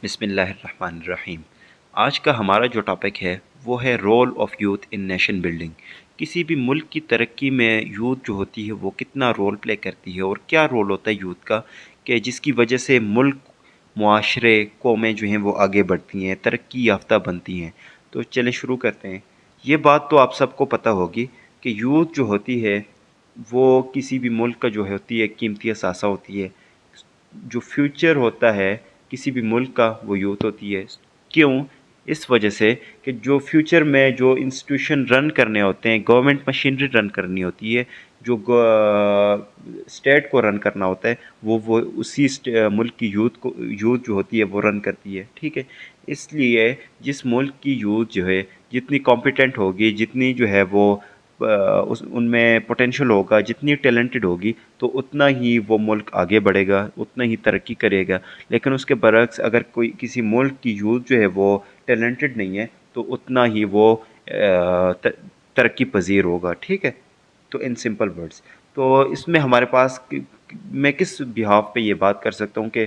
بسم اللہ الرحمن الرحیم۔ آج کا ہمارا جو ٹاپک ہے وہ ہے role of youth in nation building. کسی بھی ملک کی ترقی میں یوتھ جو ہوتی ہے وہ کتنا رول پلے کرتی ہے اور کیا رول ہوتا ہے یوتھ کا کہ جس کی وجہ سے ملک، معاشرے، قومیں جو ہیں وہ آگے بڑھتی ہیں، ترقی یافتہ بنتی ہیں۔ تو چلیں شروع کرتے ہیں۔ یہ بات تو آپ سب کو پتہ ہوگی کہ یوتھ جو ہوتی ہے وہ کسی بھی ملک کا جو ہوتی ہے قیمتی اثاثہ ہوتی ہے۔ جو فیوچر ہوتا ہے کسی بھی ملک کا وہ یوتھ ہوتی ہے۔ کیوں؟ اس وجہ سے کہ جو فیوچر میں جو انسٹیٹیوشن رن کرنے ہوتے ہیں، گورنمنٹ مشینری رن کرنی ہوتی ہے، جو اسٹیٹ کو رن کرنا ہوتا ہے وہ اسی ملک کی یوتھ جو ہوتی ہے وہ رن کرتی ہے، ٹھیک ہے۔ اس لیے جس ملک کی یوتھ جو ہے جتنی کمپیٹنٹ ہوگی، جتنی جو ہے وہ ان میں پوٹینشیل ہوگا، جتنی ٹیلنٹڈ ہوگی، تو اتنا ہی وہ ملک آگے بڑھے گا، اتنا ہی ترقی کرے گا۔ لیکن اس کے برعکس اگر کوئی کسی ملک کی یوتھ جو ہے وہ ٹیلنٹڈ نہیں ہے تو اتنا ہی وہ ترقی پذیر ہوگا، ٹھیک ہے۔ تو ان سمپل ورڈز، تو اس میں ہمارے پاس میں کس بہاف پہ یہ بات کر سکتا ہوں کہ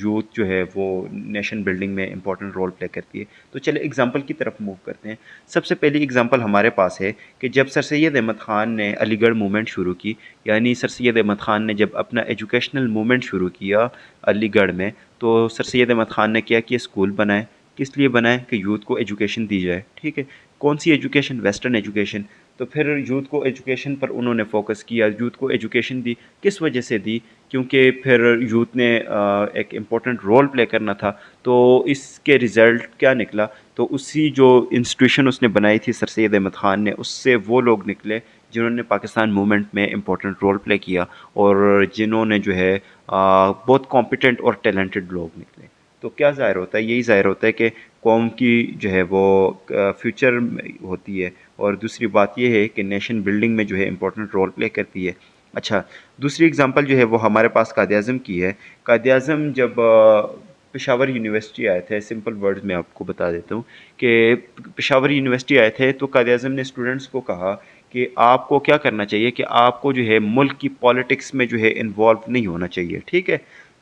یوتھ جو ہے وہ نیشن بلڈنگ میں امپورٹنٹ رول پلے کرتی ہے۔ تو چلے اگزامپل کی طرف موو کرتے ہیں۔ سب سے پہلی اگزامپل ہمارے پاس ہے کہ جب سر سید احمد خان نے علی گڑھ موومنٹ شروع کی، یعنی سر سید احمد خان نے جب اپنا ایجوکیشنل موومنٹ شروع کیا علی گڑھ میں، تو سر سید احمد خان نے کیا کہ اسکول بنائے۔ کس لیے بنائے؟ کہ یوتھ کو ایجوکیشن دی جائے، ٹھیک ہے۔ کون سی ایجوکیشن؟ Western education. تو پھر یوتھ کو ایجوکیشن پر انہوں نے فوکس کیا، یوتھ کو ایجوکیشن دی۔ کس وجہ سے دی؟ کیونکہ پھر یوتھ نے ایک امپورٹنٹ رول پلے کرنا تھا۔ تو اس کے رزلٹ کیا نکلا؟ تو اسی جو انسٹیٹیوشن اس نے بنائی تھی سر سید احمد خان نے، اس سے وہ لوگ نکلے جنہوں نے پاکستان موومنٹ میں امپورٹنٹ رول پلے کیا اور جنہوں نے جو ہے بہت کمپیٹنٹ اور ٹیلنٹڈ لوگ نکلے۔ تو کیا ظاہر ہوتا ہے؟ یہی ظاہر ہوتا ہے کہ قوم کی جو ہے وہ فیوچر ہوتی ہے، اور دوسری بات یہ ہے کہ نیشن بلڈنگ میں جو ہے امپورٹنٹ رول پلے کرتی ہے۔ اچھا، دوسری اگزامپل جو ہے وہ ہمارے پاس قائد اعظم کی ہے۔ قائد اعظم جب پشاور یونیورسٹی آئے تھے، سمپل ورڈز میں آپ کو بتا دیتا ہوں کہ پشاور یونیورسٹی آئے تھے تو قائد اعظم نے اسٹوڈنٹس کو کہا کہ آپ کو کیا کرنا چاہیے کہ آپ کو جو ہے ملک کی پالیٹکس میں جو ہے انوالو نہیں ہونا چاہیے، ٹھیک ہے۔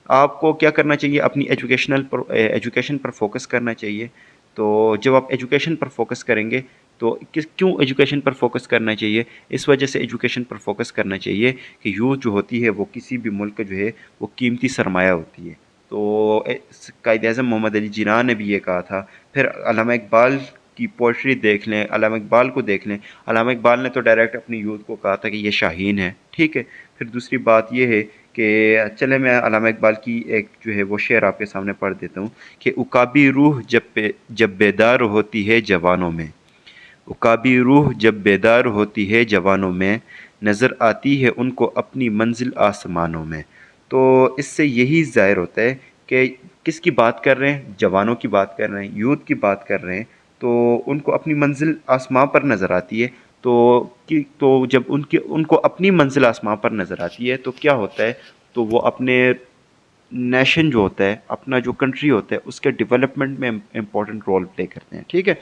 آپ کو کیا کرنا چاہیے؟ اپنی ایجوکیشن پر فوکس کرنا چاہیے۔ تو جب آپ ایجوکیشن پر فوکس کریں گے تو کیوں ایجوکیشن پر فوکس کرنا چاہیے؟ اس وجہ سے ایجوکیشن پر فوکس کرنا چاہیے کہ یوتھ جو ہوتی ہے وہ کسی بھی ملک کا جو ہے وہ قیمتی سرمایہ ہوتی ہے۔ تو قائد اعظم محمد علی جناح نے بھی یہ کہا تھا۔ پھر علامہ اقبال کی پوئٹری دیکھ لیں، علامہ اقبال کو دیکھ لیں۔ علامہ اقبال نے تو ڈائریکٹ اپنی یوتھ کو کہا تھا کہ یہ شاہین ہے، ٹھیک ہے۔ پھر دوسری بات یہ ہے کہ چلے میں علامہ اقبال کی ایک جو ہے وہ شعر آپ کے سامنے پڑھ دیتا ہوں کہ عقابی روح جب بیدار ہوتی ہے جوانوں میں، عقابی روح جب بیدار ہوتی ہے جوانوں میں، نظر آتی ہے ان کو اپنی منزل آسمانوں میں۔ تو اس سے یہی ظاہر ہوتا ہے کہ کس کی بات کر رہے ہیں؟ جوانوں کی بات کر رہے ہیں، یوتھ کی بات کر رہے ہیں۔ تو ان کو اپنی منزل آسمان پر نظر آتی ہے۔ تو جب ان کو اپنی منزل آسمان پر نظر آتی ہے تو کیا ہوتا ہے؟ تو وہ اپنے نیشن جو ہوتا ہے، اپنا جو کنٹری ہوتا ہے، اس کے ڈیولپمنٹ میں امپورٹنٹ رول پلے کرتے ہیں، ٹھیک ہے۔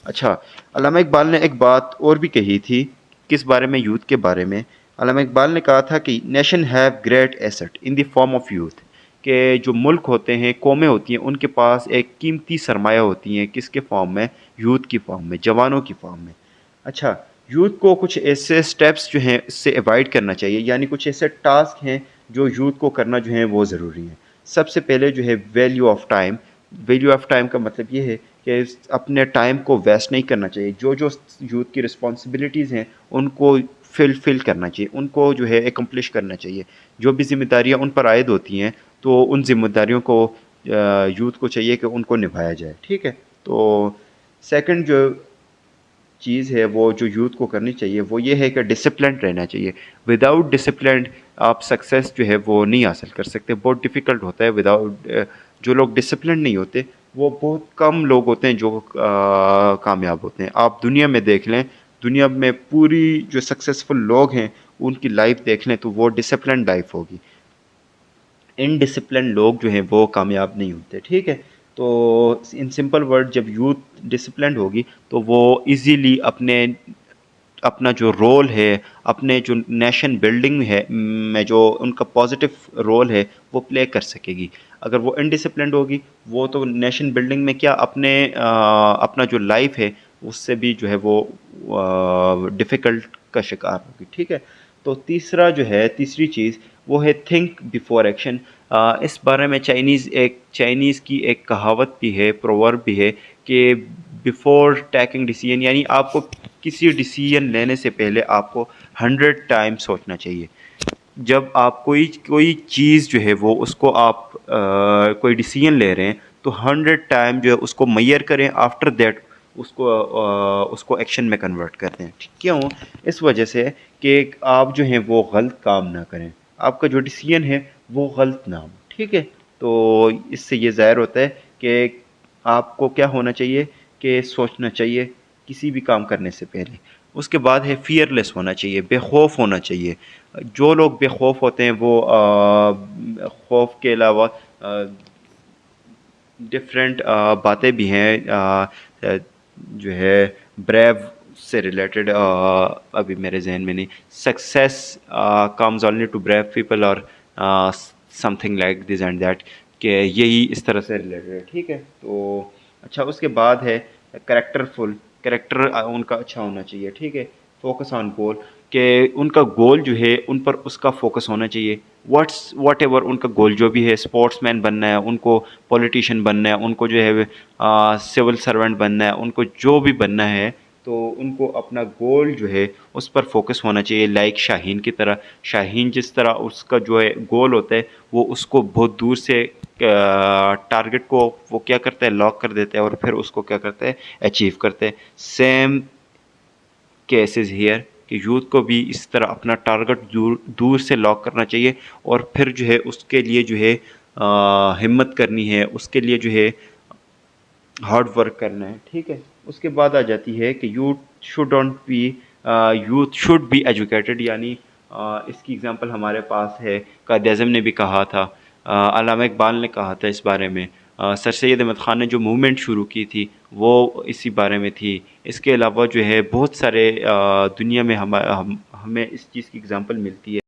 اچھا، علامہ اقبال نے ایک بات اور بھی کہی تھی، کس بارے میں؟ یوتھ کے بارے میں۔ علامہ اقبال نے کہا تھا کہ nation have great asset in the form of youth, کہ جو ملک ہوتے ہیں، قومیں ہوتی ہیں، ان کے پاس ایک قیمتی سرمایہ ہوتی ہیں، کس کے فارم میں؟ یوتھ کی فارم میں، جوانوں کی فارم میں۔ اچھا، یوتھ کو کچھ ایسے سٹیپس جو ہیں اس سے ایوائڈ کرنا چاہیے، یعنی کچھ ایسے ٹاسک ہیں جو یوتھ کو کرنا جو ہیں وہ ضروری ہیں۔ سب سے پہلے جو ہے value of time. Value of time کا مطلب یہ ہے کہ اپنے ٹائم کو ویسٹ نہیں کرنا چاہیے۔ جو یوتھ کی رسپانسبلٹیز ہیں ان کو فل کرنا چاہیے، ان کو جو ہے اکمپلش کرنا چاہیے۔ جو بھی ذمہ داریاں ان پر عائد ہوتی ہیں تو ان ذمہ داریوں کو یوتھ کو چاہیے کہ ان کو نبھایا جائے، ٹھیک ہے۔ تو سیکنڈ جو چیز ہے وہ جو یوتھ کو کرنی چاہیے وہ یہ ہے کہ ڈسپلنڈ رہنا چاہیے۔ وداؤٹ ڈسپلنڈ آپ سکسیس جو ہے وہ نہیں حاصل کر سکتے، بہت ڈیفیکلٹ ہوتا ہے۔ جو لوگ ڈسپلنڈ نہیں ہوتے وہ بہت کم لوگ ہوتے ہیں جو کامیاب ہوتے ہیں۔ آپ دنیا میں دیکھ لیں، دنیا میں پوری جو سکسیسفل لوگ ہیں ان کی لائف دیکھ لیں تو وہ ڈسپلنڈ لائف ہوگی۔ انڈسپلن لوگ جو ہیں وہ کامیاب نہیں ہوتے، ٹھیک ہے۔ تو ان سمپل ورڈ، جب یوتھ ڈسپلنڈ ہوگی تو وہ ایزیلی اپنا جو رول ہے، اپنے جو نیشن بلڈنگ ہے میں جو ان کا پازیٹیو رول ہے وہ پلے کر سکے گی۔ اگر وہ انڈسپلنڈ ہوگی وہ تو نیشن بلڈنگ میں کیا اپنا جو لائف ہے اس سے بھی جو ہے وہ ڈیفیکلٹ کا شکار ہوگی. ٹھیک ہے. تو تیسری چیز وہ ہے تھنک بیفور ایکشن. اس بارے میں چائنیز کی ایک کہاوت بھی ہے، پروورب بھی ہے کہ بیفور ٹیکنگ ڈیسیژن، یعنی آپ کو کسی ڈیسیژن لینے سے پہلے آپ کو 100 ٹائم سوچنا چاہیے. جب آپ کوئی چیز جو ہے وہ اس کو آپ کوئی ڈیسیژن لے رہے ہیں تو 100 ٹائم جو ہے اس کو میئر کریں، آفٹر دیٹ اس کو ایکشن میں کنورٹ کرتے ہیں. کیوں؟ اس وجہ سے کہ آپ جو ہیں وہ غلط کام نہ کریں، آپ کا جو ڈیسیژن ہے وہ غلط نہ ہو. ٹھیک ہے. تو اس سے یہ ظاہر ہوتا ہے کہ آپ کو کیا ہونا چاہیے کہ سوچنا چاہیے کسی بھی کام کرنے سے پہلے. اس کے بعد ہے فیئر لیس ہونا چاہیے، بے خوف ہونا چاہیے. جو لوگ بے خوف ہوتے ہیں وہ خوف کے علاوہ ڈفرینٹ باتیں بھی ہیں جو ہے بریو سے ریلیٹڈ، ابھی میرے ذہن میں نہیں. Success comes only to brave people اور something like this and that, کہ یہی اس طرح سے ریلیٹڈ ہے. ٹھیک ہے. تو اچھا اس کے بعد ہے کریکٹر ان کا اچھا ہونا چاہیے. ٹھیک ہے. فوکس آن گول، کہ ان کا گول جو ہے ان پر اس کا فوکس ہونا چاہیے. واٹ ایور ان کا گول جو بھی ہے، اسپورٹس مین بننا ہے ان کو، پولیٹیشین بننا ہے ان کو، جو ہے سول سرونٹ بننا ہے ان کو، جو بھی بننا ہے تو ان کو اپنا گول جو ہے اس پر فوکس ہونا چاہیے. لائک شاہین کی طرح، شاہین جس طرح اس کا جو ہے گول ہوتا ہے وہ اس کو بہت دور سے ٹارگٹ کو وہ کیا کرتا ہے، لاک کر دیتا ہے اور پھر اس کو کیا کرتا ہے، اچیو کرتے ہیں. سیم کیسز ہیئر، کہ یوتھ کو بھی اس طرح اپنا ٹارگٹ دور سے لاک کرنا چاہیے اور پھر جو ہے اس کے لیے جو ہے ہمت کرنی ہے، اس کے لیے جو ہے ہارڈ ورک کرنا ہے. ٹھیک ہے. اس کے بعد آ جاتی ہے کہ یوتھ شوڈ بی ایجوکیٹڈ، یعنی اس کی اگزامپل ہمارے پاس ہے، قائد اعظم نے بھی کہا تھا، علامہ اقبال نے کہا تھا اس بارے میں، سر سید احمد خان نے جو موومنٹ شروع کی تھی وہ اسی بارے میں تھی. اس کے علاوہ جو ہے بہت سارے دنیا میں ہمیں اس چیز کی اگزامپل ملتی ہے.